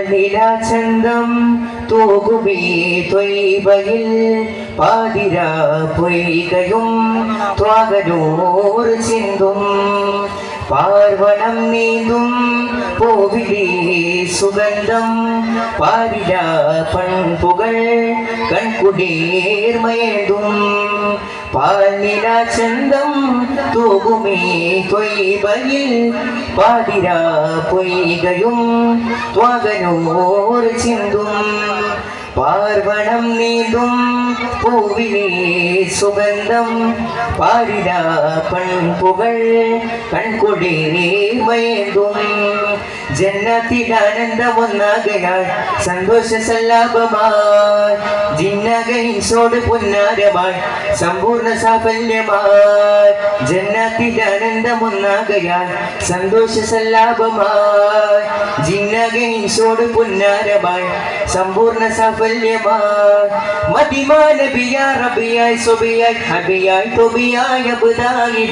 നിലാചന്തം തൂകുമീ ത്വയ്ബയിൽ പാതിരാ പൊയ്കയും ത്വാകനൂർ ചിന്തും പാർവണം നീന്തും പൂവിലി സുഗന്ധം പാരിലാ പൺപുകൾ കൺകുടീർമയേതും പാൽനിലാചന്തം തൂകുമീ ത്വയ്ബയിൽ പാതിരാ പൊയ്കയും ത്വാകനൂർ ചിന്തും പാർവണം നീന്തും പൂവിലി സുഗന്ധം പാരിലാ പൺപുകൾ കൺകുടീർമയേതും ജന്നത്തിൽ ആനന്ദമൊന്നാകയാൽ സന്തോഷ സല്ലാപമായി ജിന്നകഹിംസോട് പുന്നാരമായി സമ്പൂർണ്ണ സാഫല്യമായി ജന്നത്തിൽ ആനന്ദമൊന്നാകയാൽ സന്തോഷ സല്ലാപമായി ജിന്നകഹിംസോട് പുന്നാരമായി സമ്പൂർണ്ണ സാഫല്യമായി മദിമാ നബിയാ റബിയായി സുബിയായി ഹബിയായി തൊബിയായി അബ്ദായി